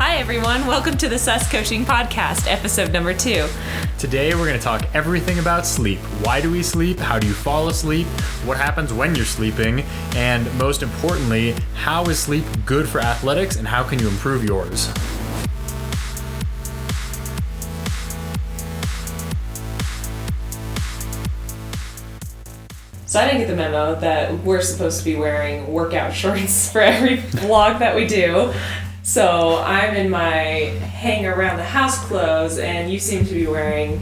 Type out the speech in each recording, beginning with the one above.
Hi, everyone. Welcome to the Sus Coaching Podcast, episode number 2. Today, we're going to talk everything about sleep. Why do we sleep? How do you fall asleep? What happens when you're sleeping? And most importantly, how is sleep good for athletics and how can you improve yours? So I didn't get the memo that we're supposed to be wearing workout shorts for every vlog that we do. So I'm in my hang around the house clothes, and you seem to be wearing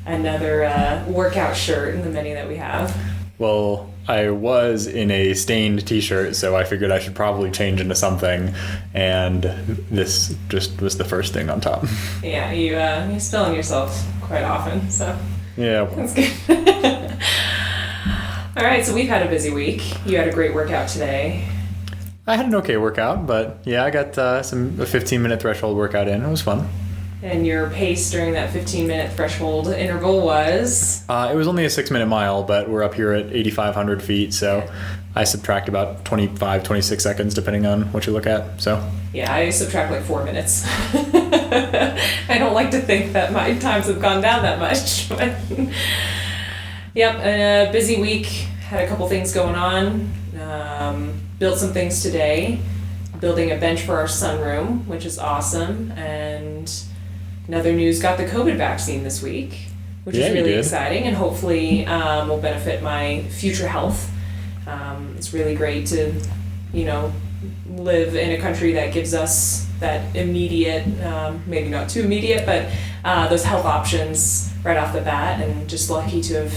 another workout shirt in the many that we have. Well, I was in a stained t-shirt, so I figured I should probably change into something, and this just was the first thing on top. Yeah, you spill on yourself quite often, so Yeah. that's good. All right, so we've had a busy week. You had a great workout today. I had an okay workout, but yeah, I got a 15-minute threshold workout in. It was fun. And your pace during that 15-minute threshold interval was? It was only a 6-minute mile, but we're up here at 8,500 feet, so I subtract about 25, 26 seconds depending on what you look at. So yeah, I subtract like 4 minutes. I don't like to think that my times have gone down that much. But yep, a busy week. Had a couple things going on. Built some things today. Building a bench for our sunroom, which is awesome. And in other news, got the COVID vaccine this week, which is really exciting and hopefully will benefit my future health. It's really great to, live in a country that gives us that immediate, maybe not too immediate, but those health options right off the bat, and just lucky to have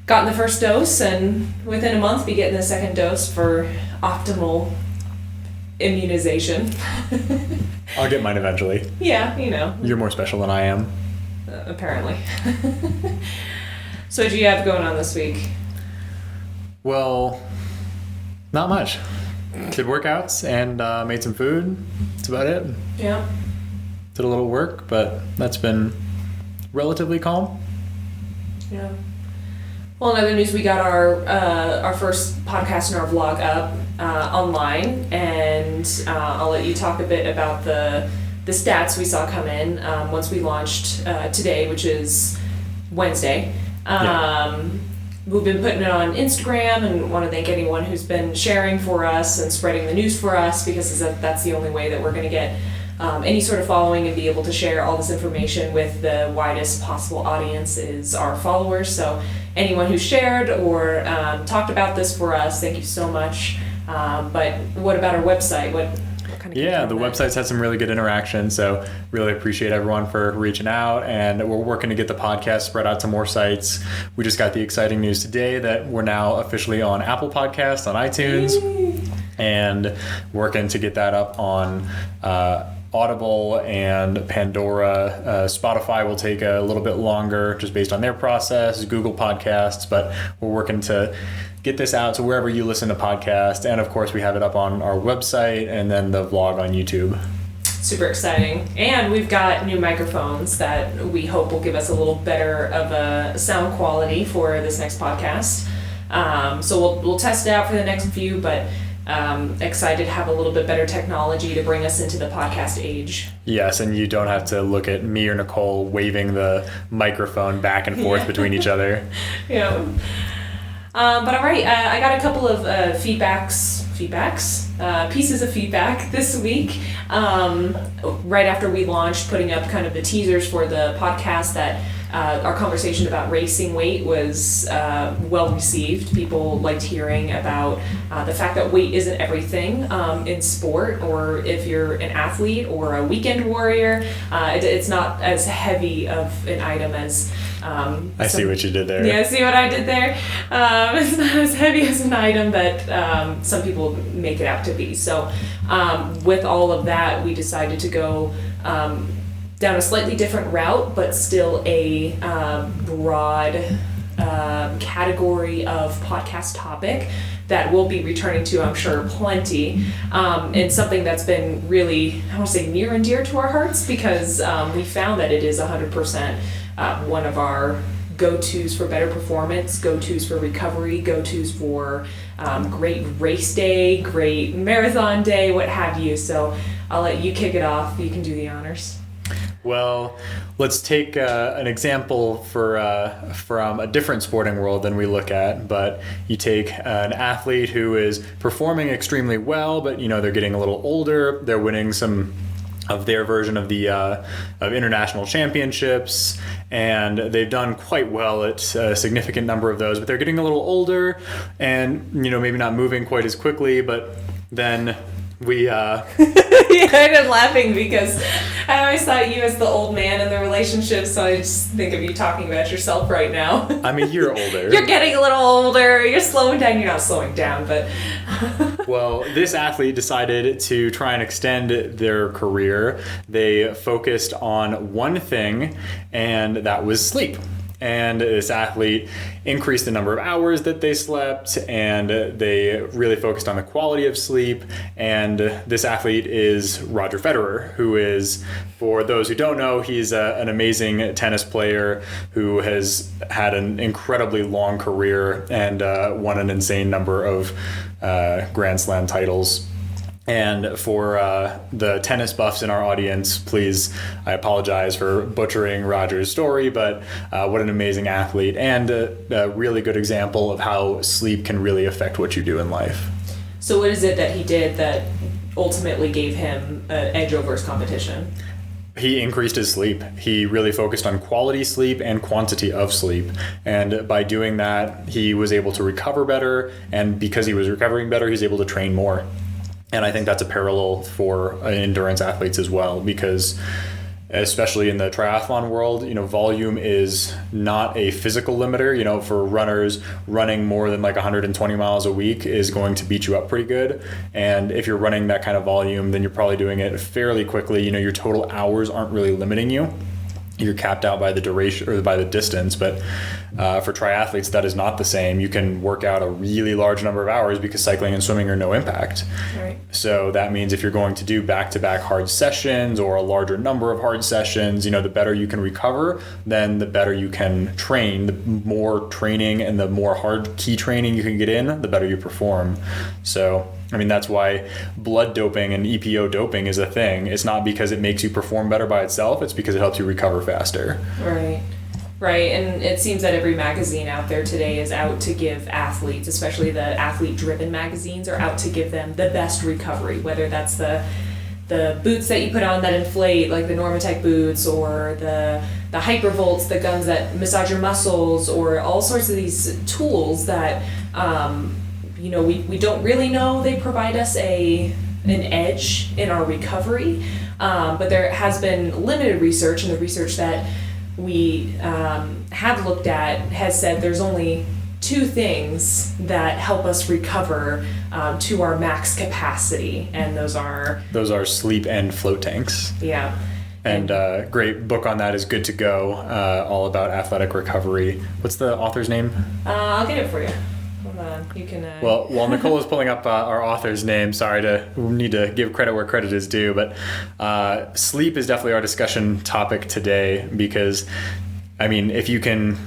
gotten the first dose and within a month be getting the second dose for optimal immunization. I'll get mine eventually. Yeah, You're more special than I am. Apparently. So what do you have going on this week? Well, not much. Did workouts and made some food. That's about it. Yeah. Did a little work, but that's been relatively calm. Yeah. Well, in other news, we got our first podcast and our vlog up online, and I'll let you talk a bit about the stats we saw come in once we launched today, which is Wednesday. We've been putting it on Instagram and want to thank anyone who's been sharing for us and spreading the news for us, because that's the only way that we're going to get any sort of following and be able to share all this information with the widest possible audience is our followers. So anyone who shared or talked about this for us, thank you so much. But what about our website? What kind of the website's had some really good interaction, so really appreciate everyone for reaching out, and we're working to get the podcast spread out to more sites. We just got the exciting news today that we're now officially on Apple Podcasts, on iTunes. Yay. And working to get that up on Audible and Pandora. Spotify will take a little bit longer just based on their process, Google Podcasts, but we're working to get this out to wherever you listen to podcasts. And of course, we have it up on our website and then the vlog on YouTube. Super exciting. And we've got new microphones that we hope will give us a little better of a sound quality for this next podcast. So we'll test it out for the next few, but excited to have a little bit better technology to bring us into the podcast age. Yes, and you don't have to look at me or Nicole waving the microphone back and forth between each other. Yeah. But all right, I got a couple of pieces of feedback this week. Right after we launched, putting up kind of the teasers for the podcast, that our conversation about racing weight was well received. People liked hearing about the fact that weight isn't everything in sport, or if you're an athlete or a weekend warrior, it's not as heavy of an item as I see what you did there. Yeah, see what I did there? It's not as heavy as an item that some people make it out to be. So with all of that, we decided to go down a slightly different route, but still a broad category of podcast topic that we'll be returning to, I'm sure, plenty. And something that's been really, I want to say, near and dear to our hearts, because we found that it is 100% one of our go-tos for better performance, go-tos for recovery, go-tos for great race day, great marathon day, what have you. So I'll let you kick it off. You can do the honors. Well, let's take an example from a different sporting world than we look at. But you take an athlete who is performing extremely well, but they're getting a little older. They're winning some of their version of the of international championships, and they've done quite well at a significant number of those. But they're getting a little older, and maybe not moving quite as quickly. But then we yeah, I'm laughing because I always thought you as the old man in the relationship, so I just think of you talking about yourself right now. I mean, you're older. You're getting a little older, you're slowing down. You're not slowing down, but well, this athlete decided to try and extend their career. They focused on one thing, and that was sleep. And this athlete increased the number of hours that they slept, and they really focused on the quality of sleep. And this athlete is Roger Federer, who is, for those who don't know, he's an amazing tennis player who has had an incredibly long career and won an insane number of Grand Slam titles. And for the tennis buffs in our audience, please, I apologize for butchering Roger's story, but what an amazing athlete and a really good example of how sleep can really affect what you do in life. So what is it that he did that ultimately gave him an edge over his competition? He increased his sleep. He really focused on quality sleep and quantity of sleep. And by doing that, he was able to recover better. And because he was recovering better, he's able to train more. And I think that's a parallel for endurance athletes as well, because especially in the triathlon world, volume is not a physical limiter. For runners, running more than like 120 miles a week is going to beat you up pretty good. And if you're running that kind of volume, then you're probably doing it fairly quickly. Your total hours aren't really limiting you. You're capped out by the duration or by the distance, but for triathletes, that is not the same. You can work out a really large number of hours because cycling and swimming are no impact. Right. So that means if you're going to do back-to-back hard sessions or a larger number of hard sessions, the better you can recover, then the better you can train. The more training and the more hard key training you can get in, the better you perform. So that's why blood doping and EPO doping is a thing. It's not because it makes you perform better by itself. It's because it helps you recover faster. Right. And it seems that every magazine out there today is out to give athletes, especially the athlete-driven magazines, are out to give them the best recovery, whether that's the boots that you put on that inflate, like the Normatec boots, or the Hypervolts, the guns that massage your muscles, or all sorts of these tools that we don't really know they provide us an edge in our recovery, but there has been limited research, and the research that we have looked at has said there's only two things that help us recover to our max capacity, and those are sleep and float tanks. Yeah. And great book on that is Good to Go, all about athletic recovery. What's the author's name? I'll get it for you. Hold on. You can. Well, while Nicole is pulling up our author's name, we need to give credit where credit is due, but sleep is definitely our discussion topic today because, if you can,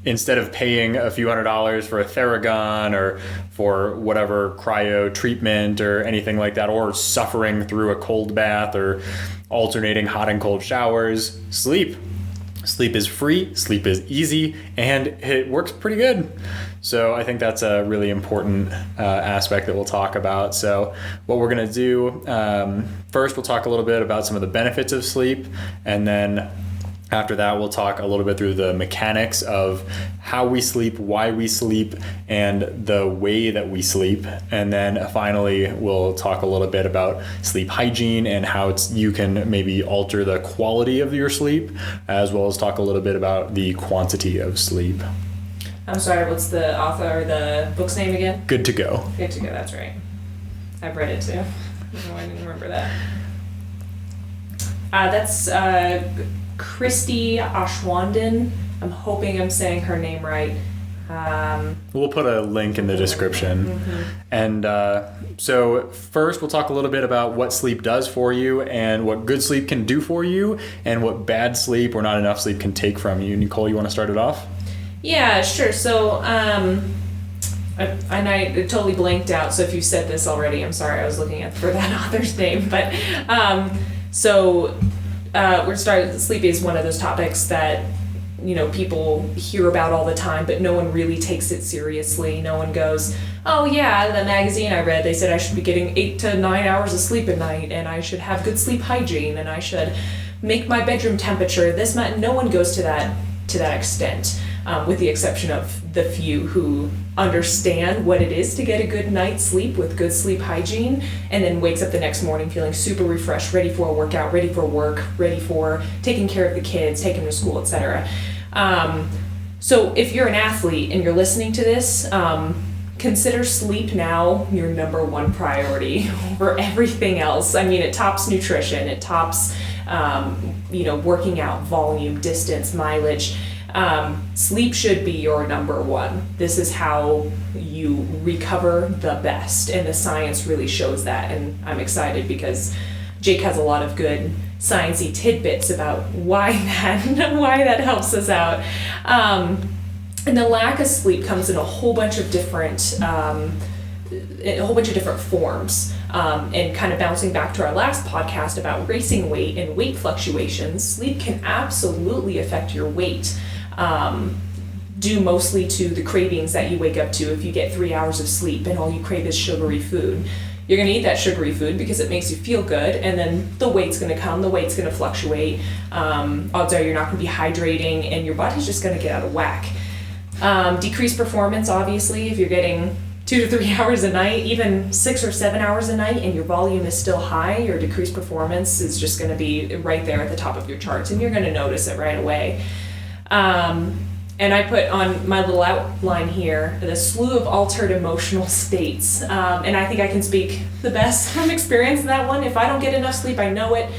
instead of paying a few $100s for a Theragun or for whatever cryo treatment or anything like that, or suffering through a cold bath or alternating hot and cold showers, sleep is free, sleep is easy, and it works pretty good. So I think that's a really important aspect that we'll talk about. So what we're going to do, first we'll talk a little bit about some of the benefits of sleep, and then after that we'll talk a little bit through the mechanics of how we sleep, why we sleep, and the way that we sleep. And then finally we'll talk a little bit about sleep hygiene and how you can maybe alter the quality of your sleep, as well as talk a little bit about the quantity of sleep. I'm sorry, what's the author or the book's name again? Good to Go. Good to Go, that's right. I've read it too. I didn't remember that. That's Christy Ashwandin. I'm hoping I'm saying her name right. We'll put a link in the description. Mm-hmm. And so first we'll talk a little bit about what sleep does for you and what good sleep can do for you and what bad sleep or not enough sleep can take from you. Nicole, you want to start it off? Yeah, sure. So, and I totally blanked out. So if you said this already, I'm sorry. I was looking for that author's name. But we're starting. Sleep is one of those topics that people hear about all the time, but no one really takes it seriously. No one goes, oh yeah, the magazine I read, they said I should be getting 8 to 9 hours of sleep a night, and I should have good sleep hygiene, and I should make my bedroom temperature this much. No one goes to that extent, with the exception of the few who understand what it is to get a good night's sleep with good sleep hygiene, and then wakes up the next morning feeling super refreshed, ready for a workout, ready for work, ready for taking care of the kids, taking them to school, etc. So if you're an athlete and you're listening to this, consider sleep now your number one priority over everything else. I mean, it tops nutrition, it tops working out, volume, distance, mileage. Sleep should be your number one. This is how you recover the best, and the science really shows that, and I'm excited because Jake has a lot of good sciencey tidbits about why that helps us out. And the lack of sleep comes in a whole bunch of different forms. And kind of bouncing back to our last podcast about racing weight and weight fluctuations, sleep can absolutely affect your weight, due mostly to the cravings that you wake up to. If you get 3 hours of sleep and all you crave is sugary food, you're going to eat that sugary food because it makes you feel good, and then the weight's going to come, the weight's going to fluctuate. Odds are you're not going to be hydrating, and your body's just going to get out of whack. Decreased performance, obviously, if you're getting 2 to 3 hours a night, even 6 or 7 hours a night, and your volume is still high, your decreased performance is just going to be right there at the top of your charts, and you're going to notice it right away. And I put on my little outline here the slew of altered emotional states, and I think I can speak the best from experience in that one. If I don't get enough sleep, I know it.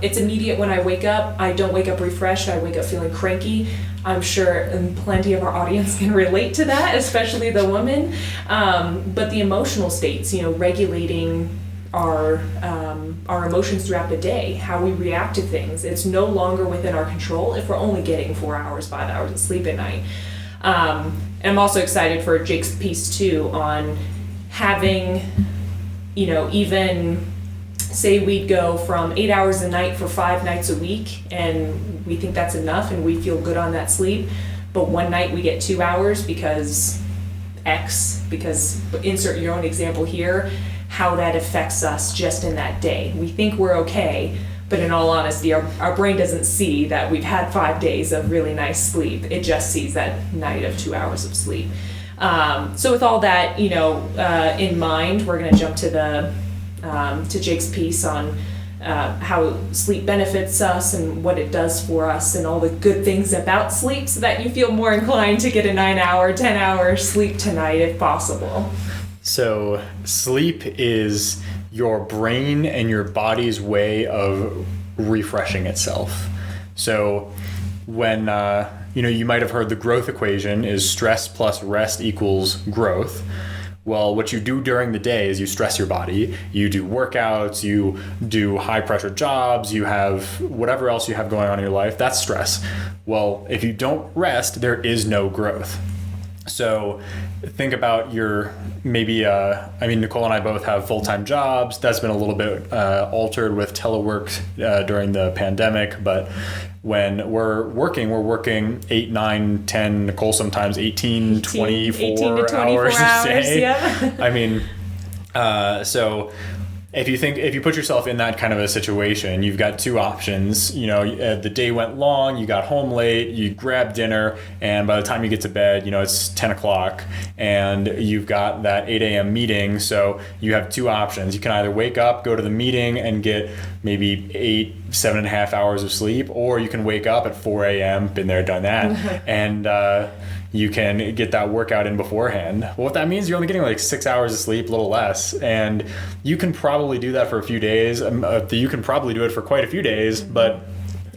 It's immediate when I wake up. I don't wake up refreshed. I wake up feeling cranky. I'm sure plenty of our audience can relate to that, especially the women. But the emotional states, regulating our emotions throughout the day, how we react to things. It's no longer within our control if we're only getting 4 hours, 5 hours of sleep at night. And I'm also excited for Jake's piece too on having, even say we'd go from 8 hours a night for 5 nights a week, and we think that's enough and we feel good on that sleep, but one night we get 2 hours because insert your own example here, how that affects us just in that day. We think we're okay, but in all honesty, our brain doesn't see that we've had 5 days of really nice sleep. It just sees that night of 2 hours of sleep. So with all that, in mind, we're going to jump to Jake's piece on how sleep benefits us and what it does for us and all the good things about sleep, so that you feel more inclined to get a 9-hour, 10-hour sleep tonight if possible. So sleep is your brain and your body's way of refreshing itself. So when, you might have heard the growth equation is stress plus rest equals growth. Well, what you do during the day is you stress your body, you do workouts, you do high pressure jobs, you have whatever else you have going on in your life, that's stress. Well, if you don't rest, there is no growth. So think about Nicole and I both have full-time jobs. That's been a little bit altered with telework during the pandemic, but when we're working 8, 9, 10, Nicole sometimes 18 to 24 hours a day. Yeah. So if you put yourself in that kind of a situation, you've got two options. The day went long, you got home late, you grab dinner, and by the time you get to bed, it's 10 o'clock and you've got that 8 a.m. meeting. So you have two options. You can either wake up, go to the meeting and get maybe 7.5 hours of sleep, or you can wake up at 4 a.m., been there, done that, and you can get that workout in beforehand. Well, what that means, you're only getting like 6 hours of sleep, a little less, and you can probably do that for a few days. You can probably do it for quite a few days, but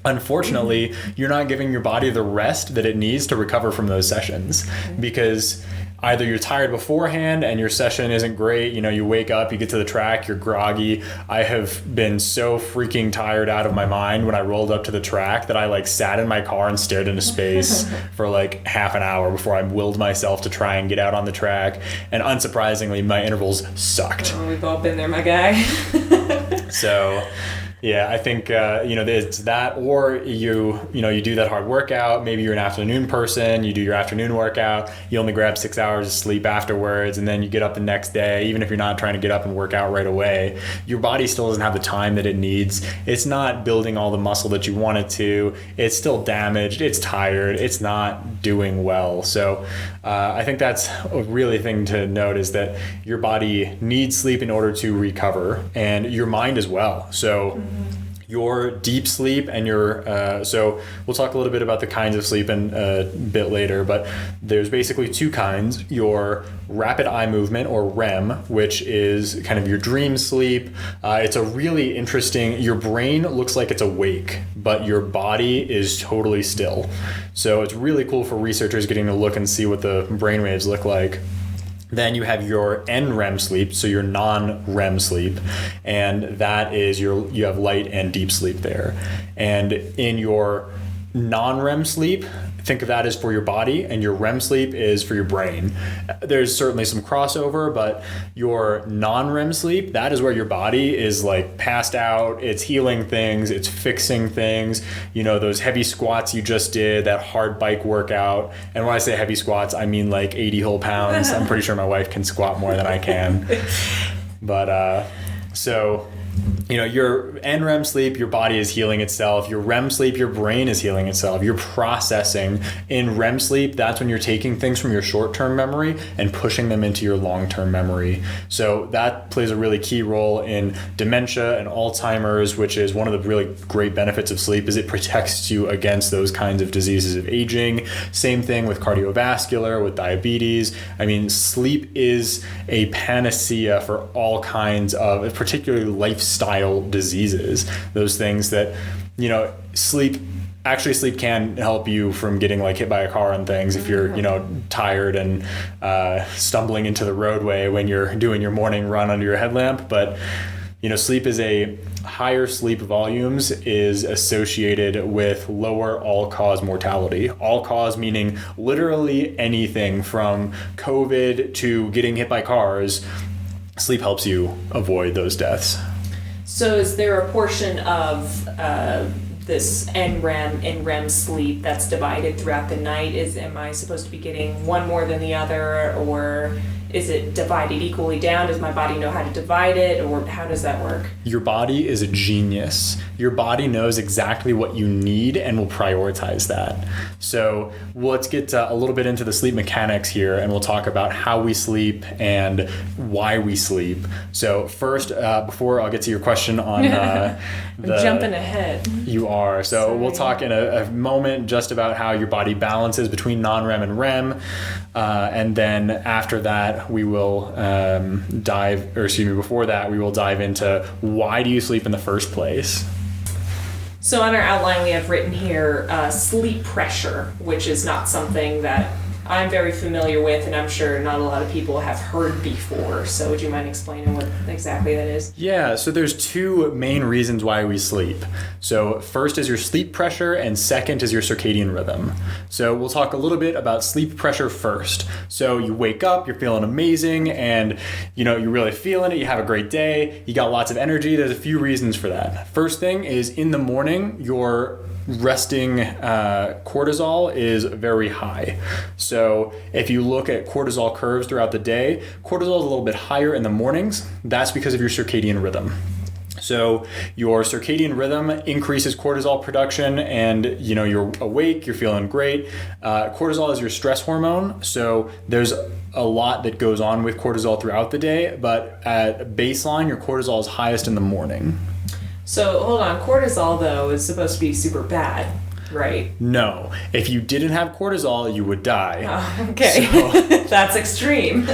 unfortunately, you're not giving your body the rest that it needs to recover from those sessions, because either you're tired beforehand and your session isn't great, you wake up, you get to the track, you're groggy. I have been so freaking tired out of my mind when I rolled up to the track that I like sat in my car and stared into space for like half an hour before I willed myself to try and get out on the track. And unsurprisingly, my intervals sucked. Oh, we've all been there, my guy. So yeah, I think, it's that, or you do that hard workout. Maybe you're an afternoon person, you do your afternoon workout, you only grab 6 hours of sleep afterwards, and then you get up the next day. Even if you're not trying to get up and work out right away, your body still doesn't have the time that it needs. It's not building all the muscle that you want it to. It's still damaged. It's tired. It's not doing well. So I think that's a really thing to note, is that your body needs sleep in order to recover, and your mind as well. So your deep sleep and your so we'll talk a little bit about the kinds of sleep in a bit later, but there's basically two kinds: your rapid eye movement, or REM, which is kind of your dream sleep. It's a really interesting, your brain looks like it's awake, but your body is totally still. So it's really cool for researchers getting to look and see what the brain waves look like. Then you have your NREM sleep, so your non-REM sleep, and that is you have light and deep sleep there. And in your non-REM sleep, think of that as for your body, and your REM sleep is for your brain. There's certainly some crossover, but your non-REM sleep, that is where your body is like passed out, it's healing things, it's fixing things, those heavy squats you just did, that hard bike workout. And when I say heavy squats, I mean like 80 whole pounds. I'm pretty sure my wife can squat more than I can. But so your NREM sleep, your body is healing itself. Your REM sleep, your brain is healing itself. You're processing. In REM sleep, that's when you're taking things from your short-term memory and pushing them into your long-term memory. So that plays a really key role in dementia and Alzheimer's, which is one of the really great benefits of sleep, is it protects you against those kinds of diseases of aging. Same thing with cardiovascular, with diabetes. I mean, sleep is a panacea for all kinds of, particularly lifestyle diseases, those things that, sleep can help you from getting like hit by a car and things if you're, tired and stumbling into the roadway when you're doing your morning run under your headlamp. But, sleep is higher sleep volumes is associated with lower all-cause mortality. All-cause meaning literally anything from COVID to getting hit by cars. Sleep helps you avoid those deaths. So is there a portion of this NREM and REM sleep that's divided throughout the night? Am I supposed to be getting one more than the other, or is it divided equally down? Does my body know how to divide it, or how does that work? Your body is a genius. Your body knows exactly what you need and will prioritize that. So let's get a little bit into the sleep mechanics here, and we'll talk about how we sleep and why we sleep. So first, before I'll get to your question on I'm jumping ahead. You are. So sorry. We'll talk in a moment just about how your body balances between non-REM and REM. And then after that, we will before that, we will dive into why do you sleep in the first place? So on our outline, we have written here sleep pressure, which is not something that I'm very familiar with, and I'm sure not a lot of people have heard before. So would you mind explaining what exactly that is? Yeah, so there's two main reasons why we sleep. So first is your sleep pressure, and second is your circadian rhythm. So we'll talk a little bit about sleep pressure first. So you wake up, you're feeling amazing, and you're really feeling it, you have a great day, you got lots of energy. There's a few reasons for that. First thing is, in the morning, your resting cortisol is very high. So if you look at cortisol curves throughout the day, cortisol is a little bit higher in the mornings. That's because of your circadian rhythm. So your circadian rhythm increases cortisol production, and you're awake, you're feeling great. Cortisol is your stress hormone, so there's a lot that goes on with cortisol throughout the day, but at baseline, your cortisol is highest in the morning. So hold on, cortisol though is supposed to be super bad, right? No. If you didn't have cortisol, you would die. Oh, okay. So, that's extreme.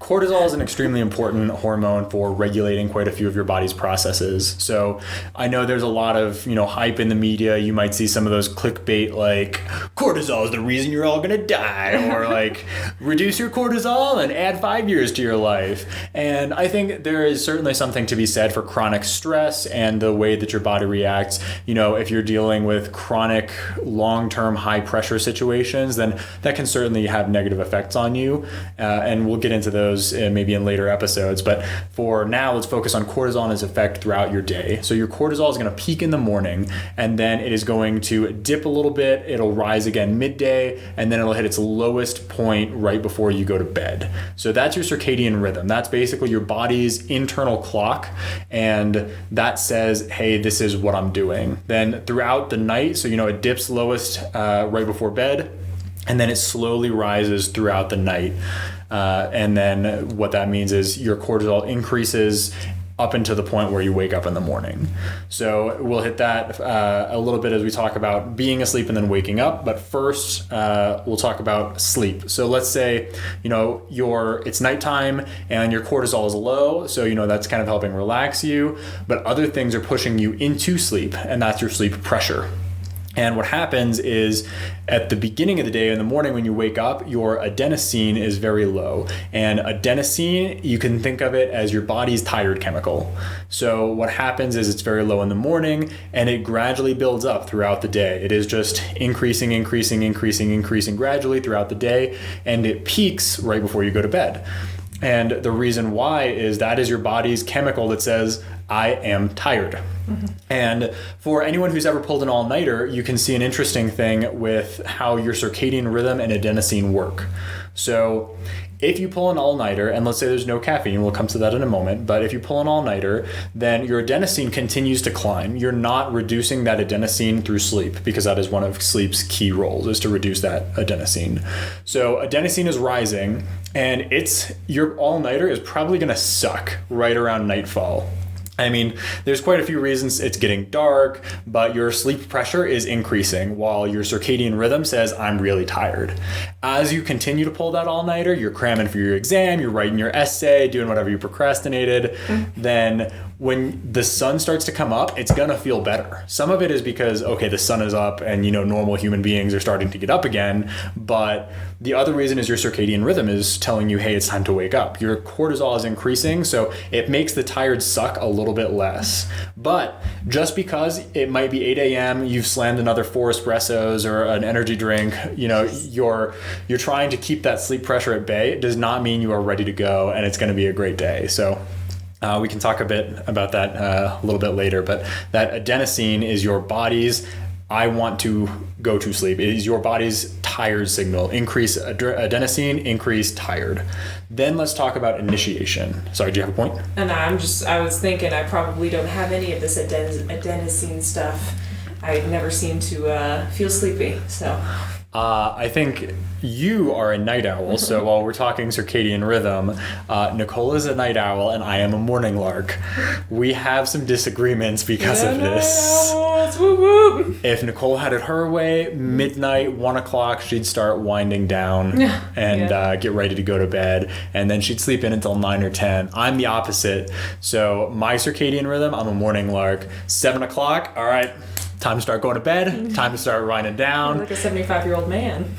cortisol is an extremely important hormone for regulating quite a few of your body's processes. So I know there's a lot of, hype in the media. You might see some of those clickbait like cortisol is the reason you're all going to die, or like reduce your cortisol and add 5 years to your life. And I think there is certainly something to be said for chronic stress and the way that your body reacts. If you're dealing with chronic, long-term, high-pressure situations, then that can certainly have negative effects on you. And we'll get into those maybe in later episodes. But for now, let's focus on cortisol and its effect throughout your day. So your cortisol is going to peak in the morning, and then it is going to dip a little bit. It'll rise again midday, and then it'll hit its lowest point right before you go to bed. So that's your circadian rhythm. That's basically your body's internal clock, and that says, hey, this is what I'm doing. Then throughout the night, so it dips lowest right before bed, and then it slowly rises throughout the night. And then what that means is your cortisol increases up until the point where you wake up in the morning. So we'll hit that a little bit as we talk about being asleep and then waking up. But first, we'll talk about sleep. So let's say, it's nighttime and your cortisol is low. So, that's kind of helping relax you. But other things are pushing you into sleep, and that's your sleep pressure. And what happens is at the beginning of the day in the morning when you wake up, your adenosine is very low. And adenosine, you can think of it as your body's tired chemical. So what happens is it's very low in the morning and it gradually builds up throughout the day. It is just increasing gradually throughout the day, and it peaks right before you go to bed. And the reason why is that is your body's chemical that says, I am tired. Mm-hmm. And for anyone who's ever pulled an all-nighter, you can see an interesting thing with how your circadian rhythm and adenosine work. So if you pull an all-nighter, and let's say there's no caffeine, we'll come to that in a moment, but if you pull an all-nighter, then your adenosine continues to climb. You're not reducing that adenosine through sleep, because that is one of sleep's key roles, is to reduce that adenosine. So adenosine is rising, and your all-nighter is probably going to suck right around nightfall. I mean, there's quite a few reasons. It's getting dark, but your sleep pressure is increasing while your circadian rhythm says, I'm really tired. As you continue to pull that all-nighter, you're cramming for your exam, you're writing your essay, doing whatever you procrastinated, then when the sun starts to come up, it's gonna feel better. Some of it is because, okay, the sun is up and normal human beings are starting to get up again, but the other reason is your circadian rhythm is telling you, hey, it's time to wake up. Your cortisol is increasing, so it makes the tired suck a little bit less. But just because it might be 8 a.m., you've slammed another 4 espressos or an energy drink, you're trying to keep that sleep pressure at bay, it does not mean you are ready to go and it's gonna be a great day. So we can talk a bit about that a little bit later, but that adenosine is your body's I want to go to sleep. It is your body's tired signal. Increase adenosine, increase tired. Then let's talk about initiation. Sorry, do you have a point? And I was thinking I probably don't have any of this adenosine stuff. I never seem to feel sleepy, so. I think you are a night owl, so while we're talking circadian rhythm, Nicole is a night owl and I am a morning lark. We have some disagreements because of this. Whoop, whoop. If Nicole had it her way, midnight, 1 o'clock, she'd start winding down and get ready to go to bed, and then she'd sleep in until 9 or 10. I'm the opposite. So my circadian rhythm, I'm a morning lark. 7 o'clock, all right. Time to start going to bed. Time to start winding down. You're like a 75-year-old man.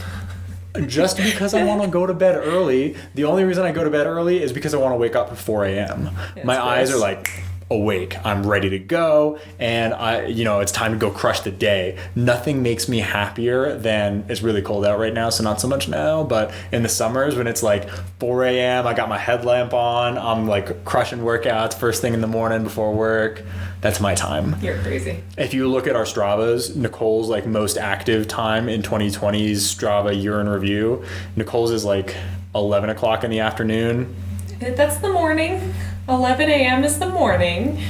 Just because I want to go to bed early, the only reason I go to bed early is because I want to wake up at 4 a.m. My eyes are like awake. I'm ready to go, and it's time to go crush the day. Nothing makes me happier than, it's really cold out right now, so not so much now, but in the summers when it's like 4 a.m., I got my headlamp on, I'm like crushing workouts first thing in the morning before work. That's my time. You're crazy. If you look at our Stravas, Nicole's like most active time in 2020's Strava year in review, Nicole's is like 11 o'clock in the afternoon. That's the morning. 11 a.m. is the morning.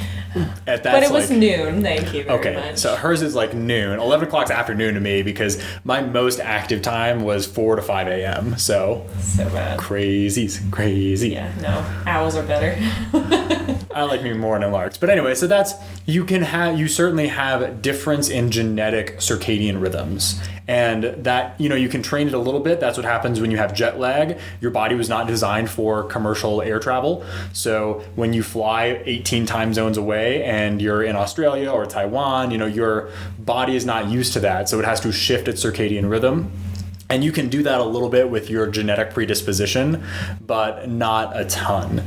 But it was noon, thank you very much. So hers is like noon. 11 o'clock's afternoon to me because my most active time was 4 to 5 a.m. So bad. Crazy. Yeah, no, owls are better. I like me morning larks. But anyway, so you certainly have difference in genetic circadian rhythms. And that, you can train it a little bit. That's what happens when you have jet lag. Your body was not designed for commercial air travel. So when you fly 18 time zones away and you're in Australia or Taiwan, your body is not used to that. So it has to shift its circadian rhythm. And you can do that a little bit with your genetic predisposition, but not a ton.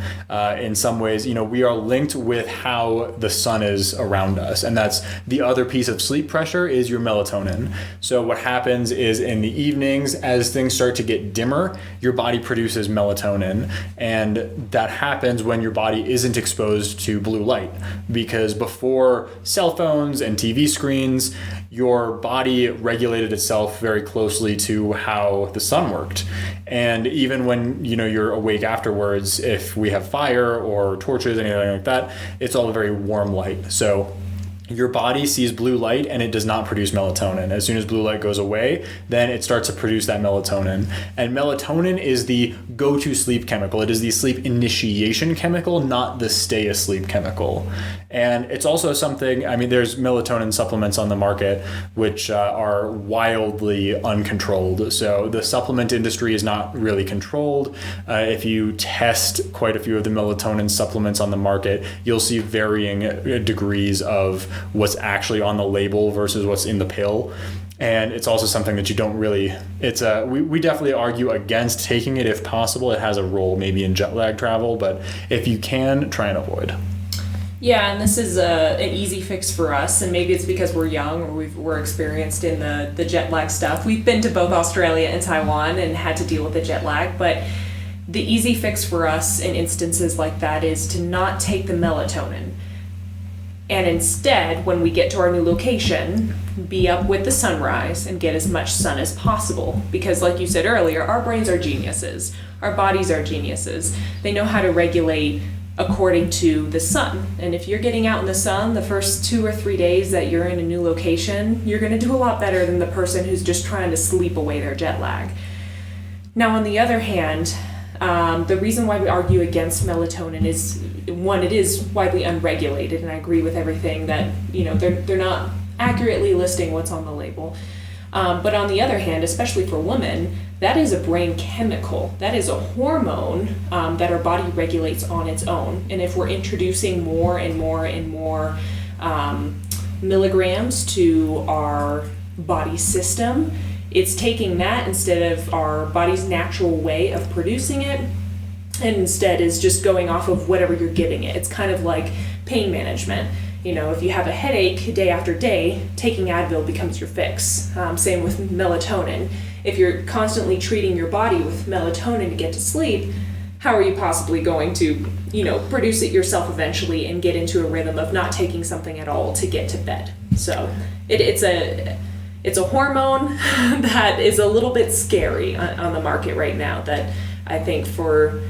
In some ways, we are linked with how the sun is around us. And that's the other piece of sleep pressure is your melatonin. So what happens is in the evenings, as things start to get dimmer, your body produces melatonin. And that happens when your body isn't exposed to blue light. Because before cell phones and TV screens, your body regulated itself very closely to how the sun worked. And even when you're awake afterwards, if we have fire or torches, anything like that, it's all very warm light. So your body sees blue light and it does not produce melatonin. As soon as blue light goes away, then it starts to produce that melatonin. And melatonin is the go-to sleep chemical. It is the sleep initiation chemical, not the stay asleep chemical. And it's also something, there's melatonin supplements on the market which are wildly uncontrolled. So the supplement industry is not really controlled. If you test quite a few of the melatonin supplements on the market, you'll see varying degrees of what's actually on the label versus what's in the pill. And it's also something that you don't really, we definitely argue against taking it if possible. It has a role maybe in jet lag travel, but if you can, try and avoid. Yeah, and this is an easy fix for us, and maybe it's because we're young or we're experienced in the jet lag stuff. We've been to both Australia and Taiwan and had to deal with the jet lag, but the easy fix for us in instances like that is to not take the melatonin. And instead, when we get to our new location, be up with the sunrise and get as much sun as possible. Because like you said earlier, our brains are geniuses. Our bodies are geniuses. They know how to regulate according to the sun. And if you're getting out in the sun the first 2 or 3 days that you're in a new location, you're going to do a lot better than the person who's just trying to sleep away their jet lag. Now, on the other hand, the reason why we argue against melatonin is, one, it is widely unregulated, and I agree with everything that, they're not accurately listing what's on the label. But on the other hand, especially for women, that is a brain chemical. That is a hormone that our body regulates on its own. And if we're introducing more and more and more milligrams to our body system, it's taking that instead of our body's natural way of producing it, and instead is just going off of whatever you're giving it. It's kind of like pain management. If you have a headache day after day, taking Advil becomes your fix. Same with melatonin. If you're constantly treating your body with melatonin to get to sleep, how are you possibly going to, produce it yourself eventually and get into a rhythm of not taking something at all to get to bed? So it's a hormone that is a little bit scary on the market right now, that I think for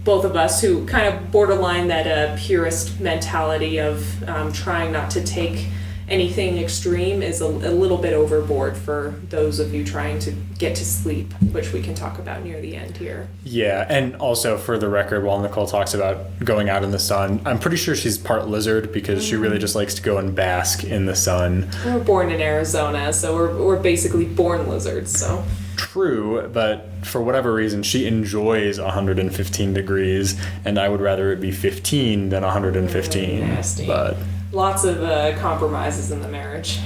both of us who kind of borderline that purist mentality of trying not to take anything extreme is a little bit overboard for those of you trying to get to sleep, which we can talk about near the end here. Yeah, and also for the record, while Nicole talks about going out in the sun, I'm pretty sure she's part lizard because she really just likes to go and bask in the sun. We were born in Arizona, so we're basically born lizards, so... True, but for whatever reason, she enjoys 115 degrees, and I would rather it be 15 than 115. Nasty. But lots of compromises in the marriage.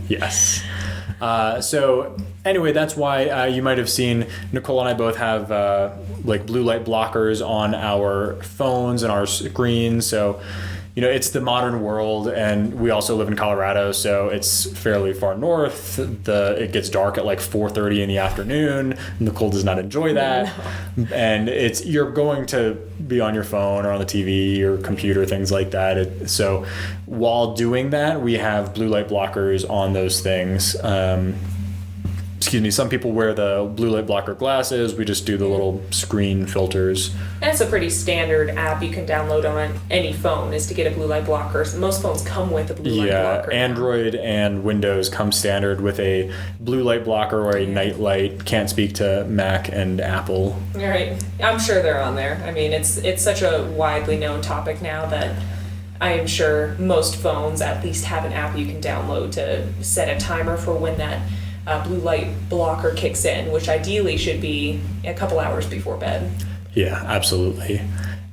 Yes. So anyway, that's why you might have seen Nicole and I both have blue light blockers on our phones and our screens. So it's the modern world, and we also live in Colorado, so it's fairly far north. It gets dark at like 4:30 in the afternoon. Nicole does not enjoy that. No. And you're going to be on your phone or on the TV or computer, things like that. So while doing that, we have blue light blockers on those things. Some people wear the blue light blocker glasses. We just do the little screen filters. And it's a pretty standard app you can download on any phone, is to get a blue light blocker. So most phones come with a blue light blocker. Yeah, Android and Windows come standard with a blue light blocker or a night light. Can't speak to Mac and Apple. Right. I'm sure they're on there. I mean, it's such a widely known topic now that I am sure most phones at least have an app you can download to set a timer for when that blue light blocker kicks in, which ideally should be a couple hours before bed. Yeah, absolutely.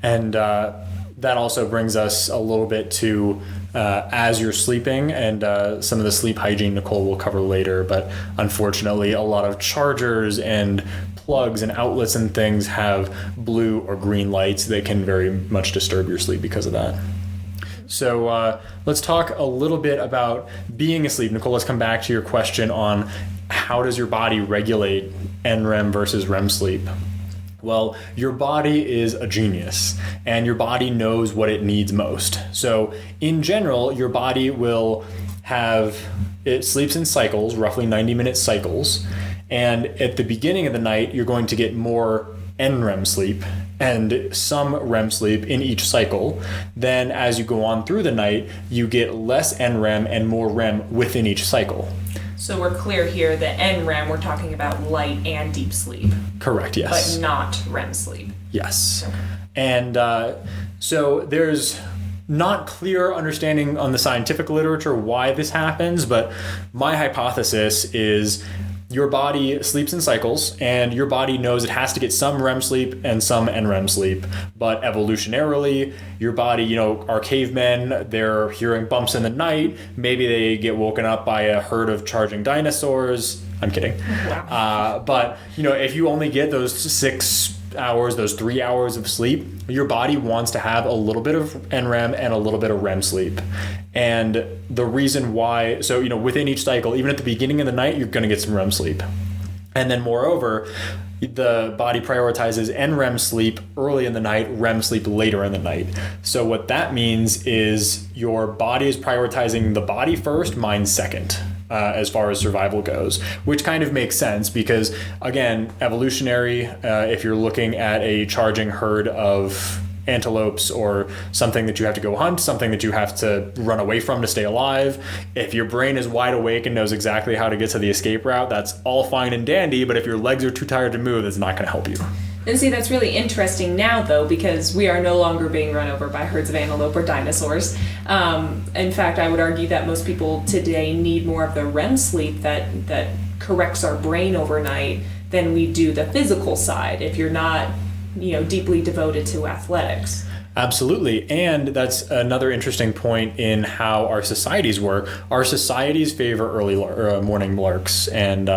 And that also brings us a little bit to as you're sleeping, and some of the sleep hygiene Nicole will cover later, but unfortunately a lot of chargers and plugs and outlets and things have blue or green lights that can very much disturb your sleep because of that. So let's talk a little bit about being asleep. Nicole, let's come back to your question on how does your body regulate NREM versus REM sleep? Well, your body is a genius, and your body knows what it needs most. So in general, your body will it sleeps in cycles, roughly 90-minute cycles. And at the beginning of the night, you're going to get more NREM sleep and some REM sleep in each cycle. Then as you go on through the night, you get less NREM and more REM within each cycle. So we're clear here that NREM, we're talking about light and deep sleep. Correct, yes. But not REM sleep. Yes. Okay. And so there's not clear understanding on the scientific literature why this happens, but my hypothesis is your body sleeps in cycles, and your body knows it has to get some REM sleep and some NREM sleep. But evolutionarily, your body, our cavemen, they're hearing bumps in the night. Maybe they get woken up by a herd of charging dinosaurs. I'm kidding. Wow. But if you only get those 6 hours, those 3 hours of sleep, your body wants to have a little bit of NREM and a little bit of REM sleep. And the reason why, so within each cycle, even at the beginning of the night, you're going to get some REM sleep. And then moreover, the body prioritizes NREM sleep early in the night, REM sleep later in the night. So what that means is your body is prioritizing the body first, mind second. As far as survival goes, which kind of makes sense because, again, evolutionary, if you're looking at a charging herd of antelopes or something that you have to go hunt, something that you have to run away from to stay alive, if your brain is wide awake and knows exactly how to get to the escape route, that's all fine and dandy, but if your legs are too tired to move, it's not going to help you. And see, that's really interesting now, though, because we are no longer being run over by herds of antelope or dinosaurs. In fact, I would argue that most people today need more of the REM sleep that corrects our brain overnight than we do the physical side if you're not, deeply devoted to athletics. Absolutely. And that's another interesting point in how our societies work. Our societies favor early morning larks, and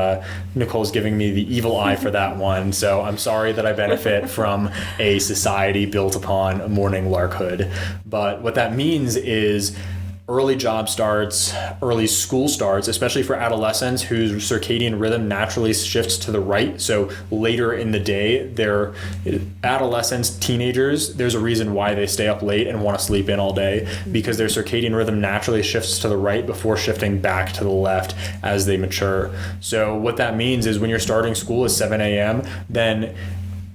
Nicole's giving me the evil eye for that one. So I'm sorry that I benefit from a society built upon morning larkhood. But what that means is early job starts, early school starts, especially for adolescents whose circadian rhythm naturally shifts to the right. So later in the day, they're adolescents, teenagers, there's a reason why they stay up late and want to sleep in all day, because their circadian rhythm naturally shifts to the right before shifting back to the left as they mature. So what that means is when you're starting school at 7 a.m., then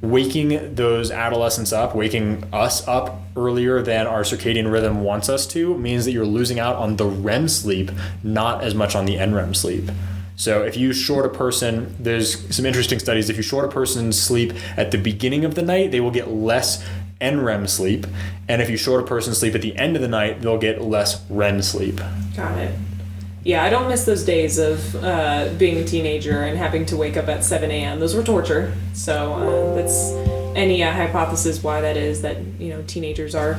waking those adolescents up, waking us up earlier than our circadian rhythm wants us to, means that you're losing out on the REM sleep, not as much on the NREM sleep. So if you short a person, there's some interesting studies, if you short a person's sleep at the beginning of the night, they will get less NREM sleep. And if you short a person's sleep at the end of the night, they'll get less REM sleep. Got it. Yeah, I don't miss those days of being a teenager and having to wake up at 7 a.m. Those were torture. So that's any hypothesis why that is, that teenagers are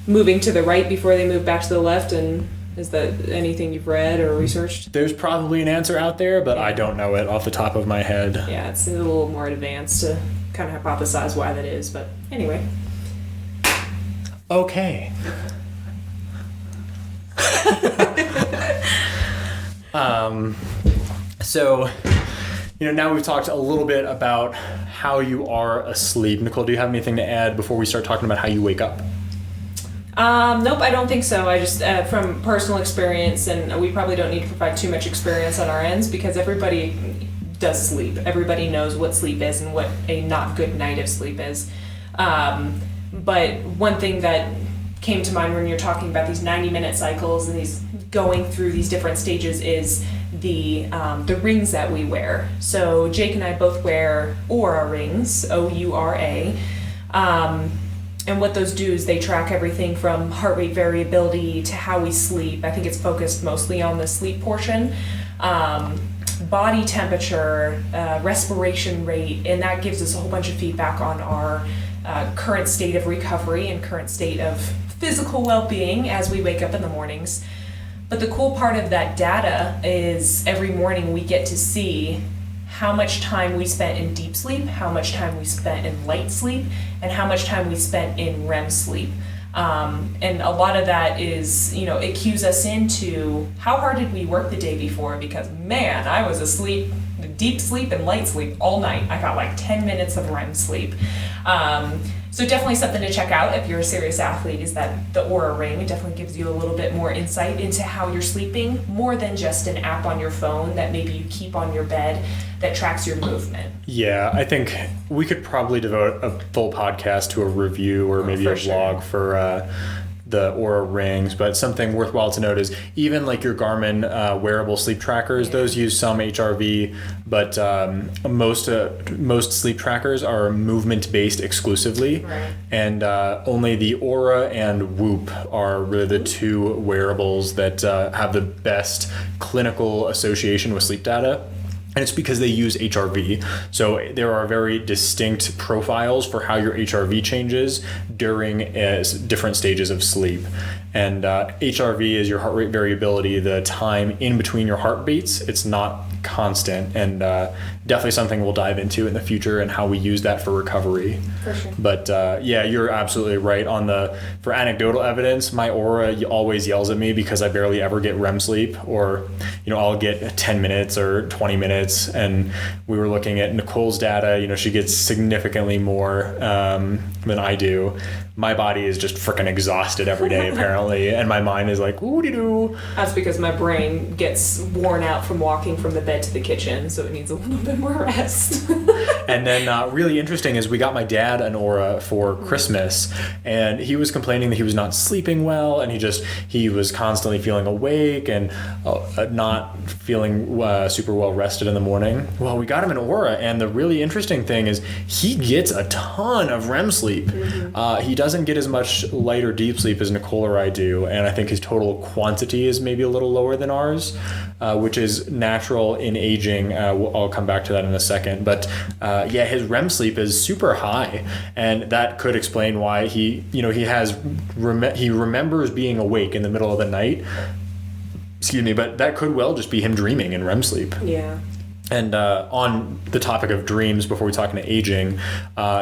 moving to the right before they move back to the left, and is that anything you've read or researched? There's probably an answer out there, but I don't know it off the top of my head. Yeah, it's a little more advanced to kind of hypothesize why that is, but anyway. Okay. So, now we've talked a little bit about how you are asleep. Nicole, do you have anything to add before we start talking about how you wake up? Nope, I don't think so. I just, from personal experience, and we probably don't need to provide too much experience on our ends because everybody does sleep. Everybody knows what sleep is and what a not good night of sleep is. But one thing that came to mind when you're talking about these 90-minute cycles and these going through these different stages is the rings that we wear. So Jake and I both wear Oura rings, O-U-R-A. And what those do is they track everything from heart rate variability to how we sleep. I think it's focused mostly on the sleep portion. body temperature, respiration rate, and that gives us a whole bunch of feedback on our current state of recovery and current state of physical well-being as we wake up in the mornings. But the cool part of that data is every morning we get to see how much time we spent in deep sleep, how much time we spent in light sleep, and how much time we spent in REM sleep. And a lot of that is, it cues us into how hard did we work the day before, because man, I was asleep, deep sleep and light sleep all night. I got like 10 minutes of REM sleep. So definitely something to check out if you're a serious athlete, is that the Oura Ring. It definitely gives you a little bit more insight into how you're sleeping, more than just an app on your phone that maybe you keep on your bed that tracks your movement. Yeah, I think we could probably devote a full podcast to a review or maybe a vlog for the Oura Rings, but something worthwhile to note is even like your Garmin wearable sleep trackers, those use some HRV, but most sleep trackers are movement-based exclusively, and only the Oura and Whoop are really the two wearables that have the best clinical association with sleep data. And it's because they use HRV. So there are very distinct profiles for how your HRV changes during different stages of sleep. And HRV is your heart rate variability, the time in between your heartbeats. It's not constant, and definitely something we'll dive into in the future and how we use that for recovery. For sure. But yeah, you're absolutely right. For anecdotal evidence, my Oura always yells at me because I barely ever get REM sleep, or I'll get 10 minutes or 20 minutes. And we were looking at Nicole's data. She gets significantly more than I do. My body is just freaking exhausted every day apparently, and my mind is like, ooh-dee-doo. That's because my brain gets worn out from walking from the bed to the kitchen, so it needs a little bit more rest. And then really interesting is we got my dad an Oura for Christmas, and he was complaining that he was not sleeping well, and he was constantly feeling awake and not feeling super well rested in the morning. Well, we got him an Oura, and the really interesting thing is he gets a ton of REM sleep. He doesn't get as much light or deep sleep as Nicole or I do, and I think his total quantity is maybe a little lower than ours, which is natural in aging. I'll come back to that in a second, but yeah, his REM sleep is super high, and that could explain why he remembers being awake in the middle of the night. Excuse me, but that could well just be him dreaming in REM sleep. Yeah. And on the topic of dreams, before we talk into aging,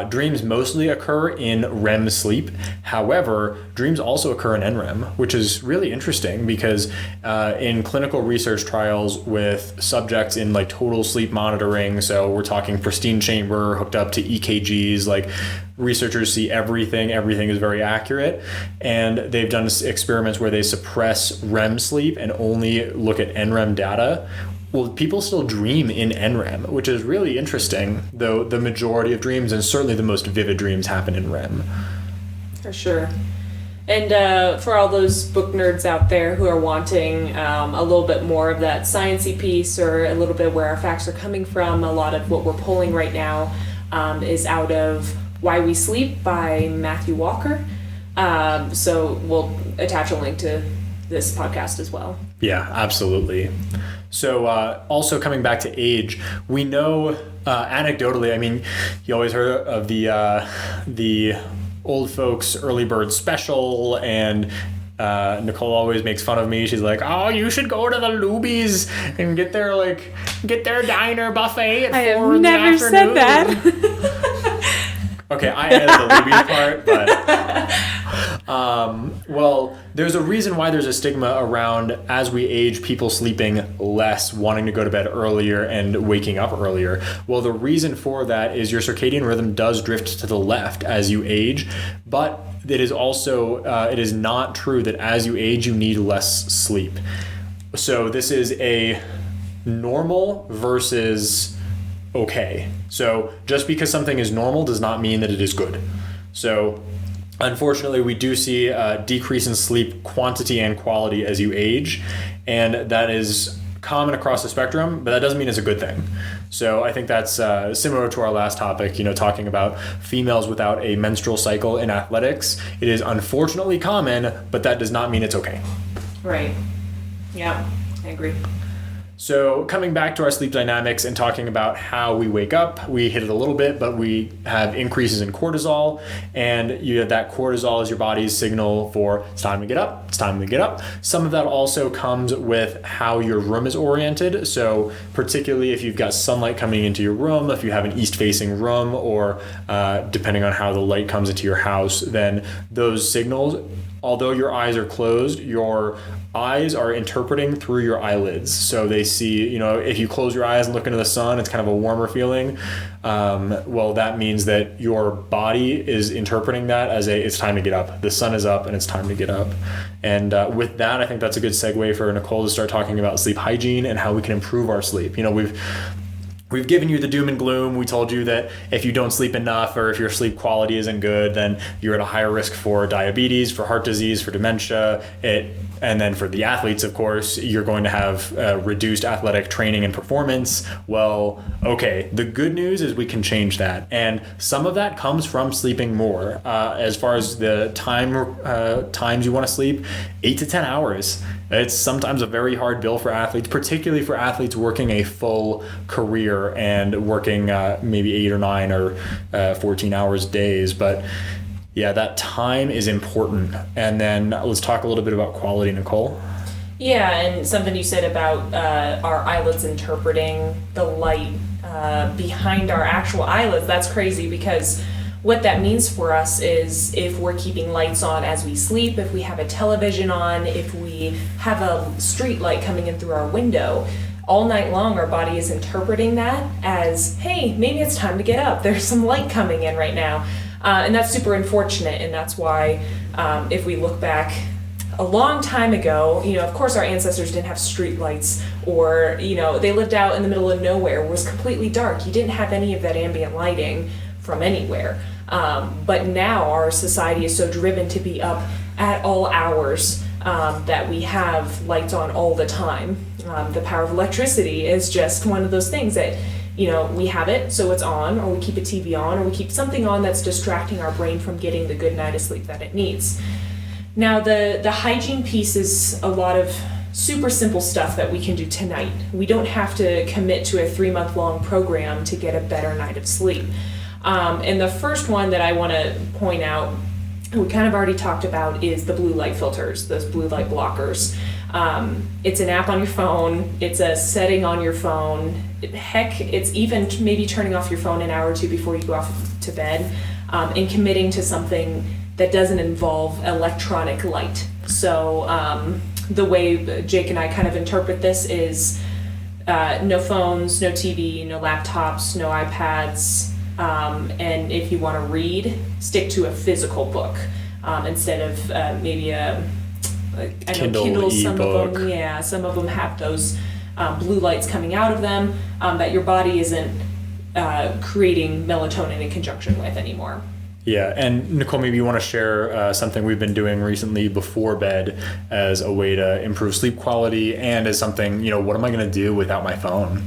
dreams mostly occur in REM sleep. However, dreams also occur in NREM, which is really interesting because in clinical research trials with subjects in like total sleep monitoring, so we're talking pristine chamber hooked up to EKGs, like researchers see everything is very accurate, and they've done experiments where they suppress REM sleep and only look at NREM data. Well, people still dream in NREM, which is really interesting, though the majority of dreams, and certainly the most vivid dreams, happen in REM. For sure. And for all those book nerds out there who are wanting a little bit more of that sciencey piece, or a little bit where our facts are coming from, a lot of what we're pulling right now is out of Why We Sleep by Matthew Walker. So we'll attach a link to this podcast as well. Yeah, absolutely. So also coming back to age, we know anecdotally, I mean, you always heard of the old folks early bird special, and Nicole always makes fun of me. She's like, "Oh, you should go to the Lubies and get their diner buffet at 4 in the afternoon." I have never said that. Okay, I added the Lubies part, but well, there's a reason why there's a stigma around, as we age, people sleeping less, wanting to go to bed earlier and waking up earlier. Well, the reason for that is your circadian rhythm does drift to the left as you age, but it is also it is not true that as you age you need less sleep. So this is a normal versus okay. So just because something is normal does not mean that it is good. So unfortunately, we do see a decrease in sleep quantity and quality as you age, and that is common across the spectrum, but that doesn't mean it's a good thing. So I think that's similar to our last topic, talking about females without a menstrual cycle in athletics. It is unfortunately common, but that does not mean it's okay. Right. Yeah, I agree. So coming back to our sleep dynamics and talking about how we wake up, we hit it a little bit, but we have increases in cortisol, and you have that cortisol is your body's signal for it's time to get up, it's time to get up. Some of that also comes with how your room is oriented. So particularly if you've got sunlight coming into your room, if you have an east-facing room, or depending on how the light comes into your house, then those signals, although your eyes are closed, your eyes are interpreting through your eyelids. So they see, if you close your eyes and look into the sun, it's kind of a warmer feeling. Well, that means that your body is interpreting that as it's time to get up. The sun is up and it's time to get up. And with that, I think that's a good segue for Nicole to start talking about sleep hygiene and how we can improve our sleep. We've given you the doom and gloom. We told you that if you don't sleep enough or if your sleep quality isn't good, then you're at a higher risk for diabetes, for heart disease, for dementia. And then for the athletes, of course, you're going to have reduced athletic training and performance. Well, okay, the good news is we can change that. And some of that comes from sleeping more. As far as the times you want to sleep, 8 to 10 hours. It's sometimes a very hard bill for athletes, particularly for athletes working a full career and working maybe 8 or 9 or 14 hours days. But yeah, that time is important. And then let's talk a little bit about quality, Nicole. Yeah, and something you said about our eyelids interpreting the light behind our actual eyelids, that's crazy, because what that means for us is if we're keeping lights on as we sleep, if we have a television on, if we have a street light coming in through our window, all night long our body is interpreting that as, hey, maybe it's time to get up. There's some light coming in right now. And that's super unfortunate, and that's why if we look back a long time ago, of course our ancestors didn't have street lights, or, they lived out in the middle of nowhere. It was completely dark. You didn't have any of that ambient lighting from anywhere. But now our society is so driven to be up at all hours that we have lights on all the time. The power of electricity is just one of those things that we have it, so it's on, or we keep a TV on, or we keep something on that's distracting our brain from getting the good night of sleep that it needs. Now, the hygiene piece is a lot of super simple stuff that we can do tonight. We don't have to commit to a 3-month-long program to get a better night of sleep. And the first one that I want to point out, we kind of already talked about, is the blue light filters, those blue light blockers. It's an app on your phone, it's a setting on your phone. Heck, it's even maybe turning off your phone an hour or two before you go off to bed, and committing to something that doesn't involve electronic light. So the way Jake and I kind of interpret this is no phones, no TV, no laptops, no iPads, and if you want to read, stick to a physical book instead of maybe a Kindle, some of them, some of them have those blue lights coming out of them that your body isn't creating melatonin in conjunction with anymore. Yeah, and Nicole, maybe you want to share something we've been doing recently before bed as a way to improve sleep quality, and as something, what am I going to do without my phone?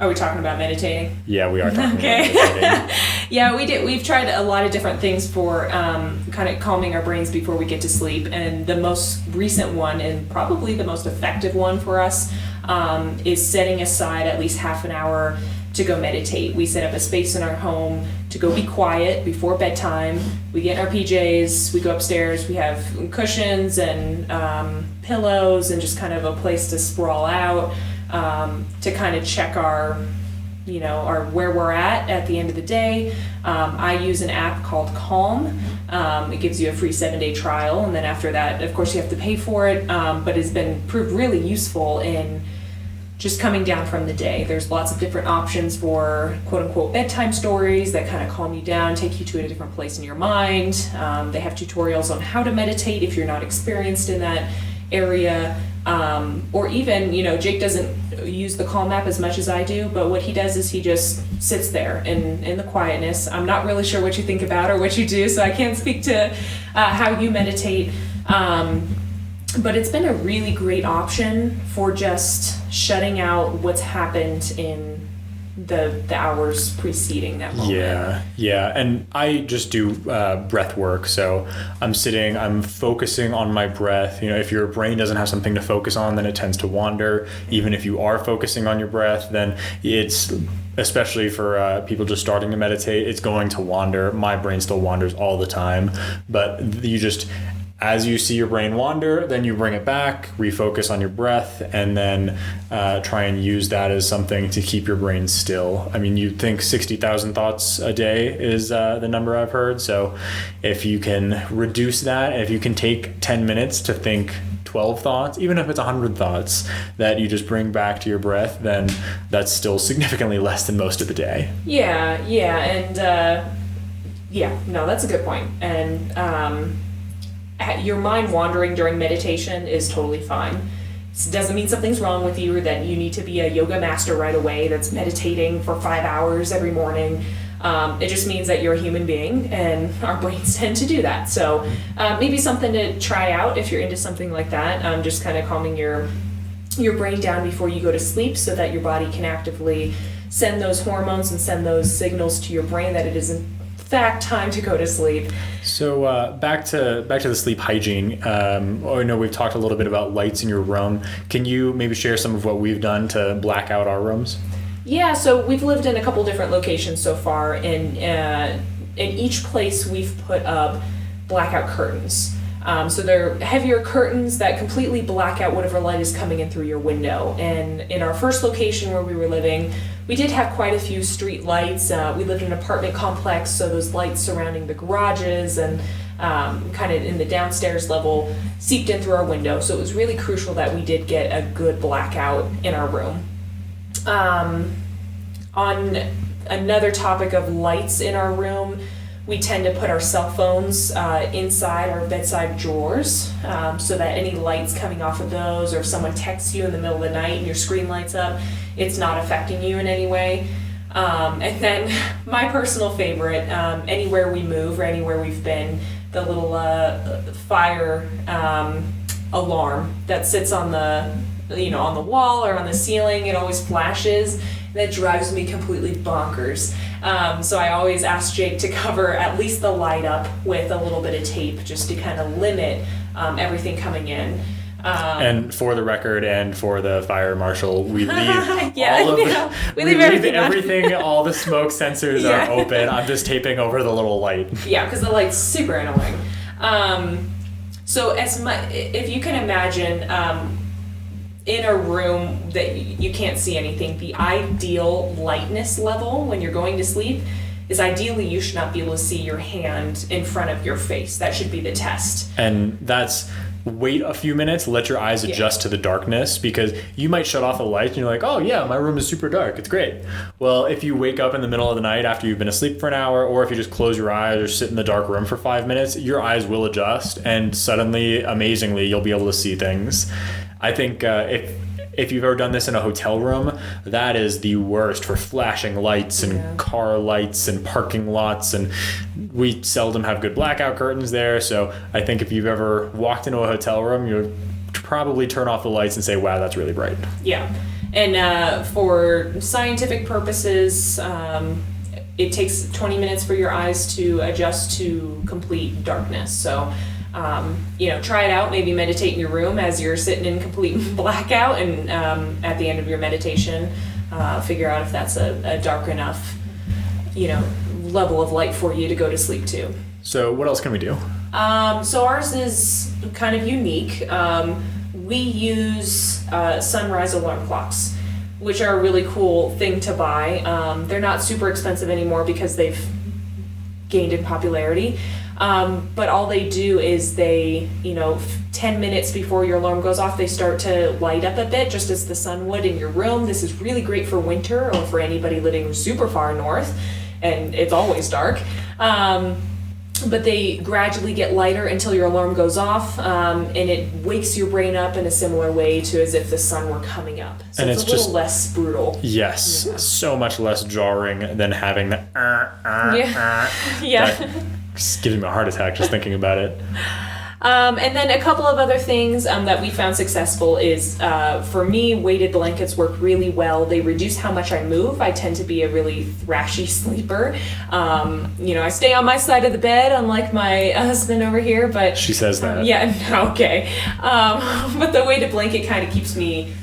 Are we talking about meditating? Yeah, we are talking about meditating. Yeah, we've tried a lot of different things for kind of calming our brains before we get to sleep, and the most recent one, and probably the most effective one for us, is setting aside at least half an hour to go meditate. We set up a space in our home to go be quiet before bedtime. We get in our PJs, we go upstairs, we have cushions and pillows and just kind of a place to sprawl out, to kind of check our where we're at the end of the day. I use an app called Calm. It gives you a free 7-day trial, and then after that, of course, you have to pay for it, but it's been proved really useful in just coming down from the day. There's lots of different options for quote-unquote bedtime stories that kind of calm you down, take you to a different place in your mind. They have tutorials on how to meditate if you're not experienced in that area. Or even, Jake doesn't use the Calm app as much as I do, but what he does is he just sits there in the quietness. I'm not really sure what you think about or what you do, so I can't speak to how you meditate. But it's been a really great option for just shutting out what's happened in the hours preceding that moment. Yeah. And I just do breath work. So I'm focusing on my breath. If your brain doesn't have something to focus on, then it tends to wander. Even if you are focusing on your breath, then it's, especially for people just starting to meditate, it's going to wander. My brain still wanders all the time, but as you see your brain wander, then you bring it back, refocus on your breath, and then try and use that as something to keep your brain still. I mean, you think 60,000 thoughts a day is the number I've heard. So if you can reduce that, if you can take 10 minutes to think 12 thoughts, even if it's 100 thoughts that you just bring back to your breath, then that's still significantly less than most of the day. Yeah, and no, that's a good point. And your mind wandering during meditation is totally fine. It doesn't mean something's wrong with you or that you need to be a yoga master right away that's meditating for 5 hours every morning. It just means that you're a human being, and our brains tend to do that. So maybe something to try out if you're into something like that. Just kind of calming your brain down before you go to sleep so that your body can actively send those hormones and send those signals to your brain that it is in fact time to go to sleep. So back to the sleep hygiene. I know we've talked a little bit about lights in your room. Can you maybe share some of what we've done to black out our rooms? Yeah, so we've lived in a couple different locations so far, and in each place we've put up blackout curtains. So they're heavier curtains that completely black out whatever light is coming in through your window. And in our first location where we were living, we did have quite a few street lights. We lived in an apartment complex, so those lights surrounding the garages and kind of in the downstairs level seeped in through our window. So it was really crucial that we did get a good blackout in our room. On another topic of lights in our room, we tend to put our cell phones inside our bedside drawers so that any lights coming off of those, or if someone texts you in the middle of the night and your screen lights up, it's not affecting you in any way. And then my personal favorite, anywhere we move or anywhere we've been, the little fire alarm that sits on the wall or on the ceiling. It always flashes. That drives me completely bonkers. So I always ask Jake to cover at least the light up with a little bit of tape just to kind of limit everything coming in. And for the record, and for the fire marshal, we leave we leave everything. All the smoke sensors are open. I'm just taping over the little light. Yeah, because the light's super annoying. So if you can imagine, in a room that you can't see anything, the ideal lightness level when you're going to sleep is ideally you should not be able to see your hand in front of your face. That should be the test. And that's wait a few minutes, let your eyes adjust to the darkness, because you might shut off the lights and you're like, oh yeah, my room is super dark, it's great. Well, if you wake up in the middle of the night after you've been asleep for an hour, or if you just close your eyes or sit in the dark room for 5 minutes, your eyes will adjust, and suddenly, amazingly, you'll be able to see things. I think if you've ever done this in a hotel room, that is the worst for flashing lights and car lights and parking lots, and we seldom have good blackout curtains there. So I think if you've ever walked into a hotel room, you would probably turn off the lights and say, wow, that's really bright. Yeah. And for scientific purposes, it takes 20 minutes for your eyes to adjust to complete darkness. So try it out, maybe meditate in your room as you're sitting in complete blackout, and at the end of your meditation, figure out if that's a dark enough, level of light for you to go to sleep to. So what else can we do? So ours is kind of unique. We use sunrise alarm clocks, which are a really cool thing to buy. They're not super expensive anymore because they've gained in popularity. But all they do is they, 10 minutes before your alarm goes off, they start to light up a bit, just as the sun would in your room. This is really great for winter or for anybody living super far north, and it's always dark. But they gradually get lighter until your alarm goes off, and it wakes your brain up in a similar way to as if the sun were coming up. So and it's a little less brutal. Yes, so much less jarring than having the Yeah. That just gives me a heart attack just thinking about it. And then a couple of other things that we found successful is, for me, weighted blankets work really well. They reduce how much I move. I tend to be a really thrashy sleeper. I stay on my side of the bed, unlike my husband over here, but... She says that. Yeah, okay. But the weighted blanket kind of keeps me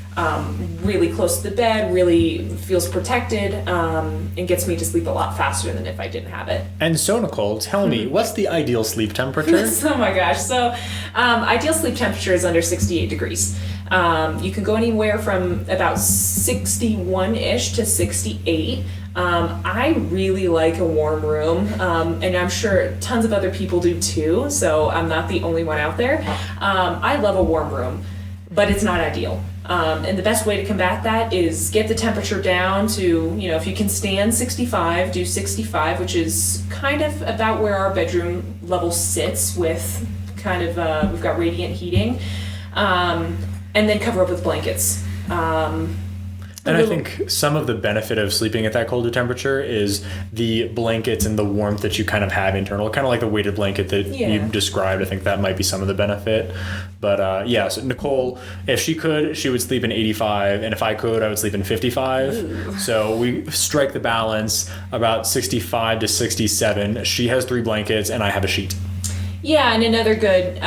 really close to the bed, really feels protected, and gets me to sleep a lot faster than if I didn't have it. And so, Nicole, tell me, what's the ideal sleep temperature? Oh my gosh. So, ideal sleep temperature is under 68 degrees. You can go anywhere from about 61-ish to 68. I really like a warm room, and I'm sure tons of other people do too, so I'm not the only one out there. I love a warm room, but it's not ideal. And the best way to combat that is get the temperature down to, if you can stand 65, do 65, which is kind of about where our bedroom level sits with kind of, we've got radiant heating, and then cover up with blankets. And I think some of the benefit of sleeping at that colder temperature is the blankets and the warmth that you kind of have internal, kind of like the weighted blanket that you described. I think that might be some of the benefit. But so Nicole, if she could, she would sleep in 85. And if I could, I would sleep in 55. Ooh. So we strike the balance about 65 to 67. She has 3 blankets and I have a sheet. Yeah, and another good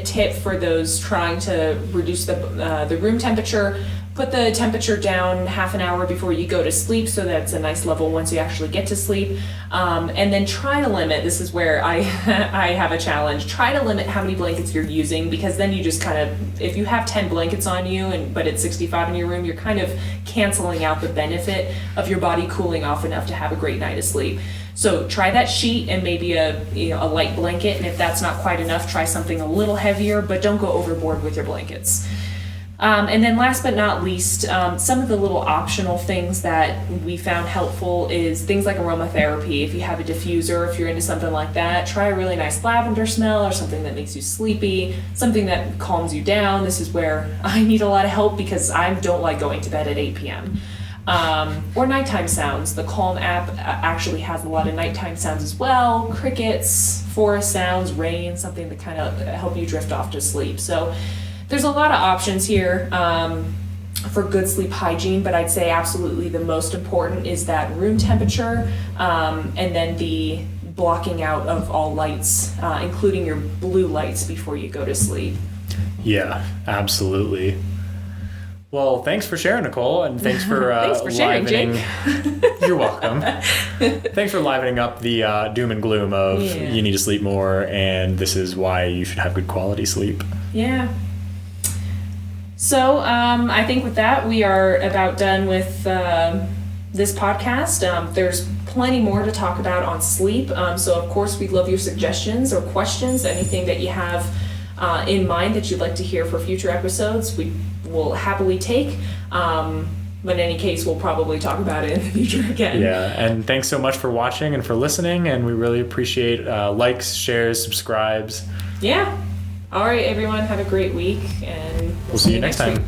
tip for those trying to reduce the room temperature, put the temperature down half an hour before you go to sleep so that's a nice level once you actually get to sleep. And then try to limit, this is where I have a challenge, try to limit how many blankets you're using, because then you just kind of, if you have 10 blankets on you but it's 65 in your room, you're kind of canceling out the benefit of your body cooling off enough to have a great night of sleep. So try that sheet and maybe a light blanket, and if that's not quite enough, try something a little heavier, but don't go overboard with your blankets. And then last but not least, some of the little optional things that we found helpful is things like aromatherapy. If you have a diffuser, if you're into something like that, try a really nice lavender smell or something that makes you sleepy, something that calms you down. This is where I need a lot of help because I don't like going to bed at 8 p.m. Or nighttime sounds. The Calm app actually has a lot of nighttime sounds as well. Crickets, forest sounds, rain, something to kind of help you drift off to sleep. So there's a lot of options here for good sleep hygiene, but I'd say absolutely the most important is that room temperature, and then the blocking out of all lights, including your blue lights before you go to sleep. Yeah, absolutely. Well, thanks for sharing, Nicole, and thanks for, thanks for sharing, Jake. You're welcome. Thanks for livening up the doom and gloom of you need to sleep more, and this is why you should have good quality sleep. Yeah. So I think with that, we are about done with this podcast. There's plenty more to talk about on sleep. So of course, we'd love your suggestions or questions, anything that you have in mind that you'd like to hear for future episodes. We will happily take. But in any case, we'll probably talk about it in the future again. Yeah, and thanks so much for watching and for listening, and we really appreciate likes, shares, subscribes. Yeah. All right, everyone, have a great week, and we'll see you next time. Week.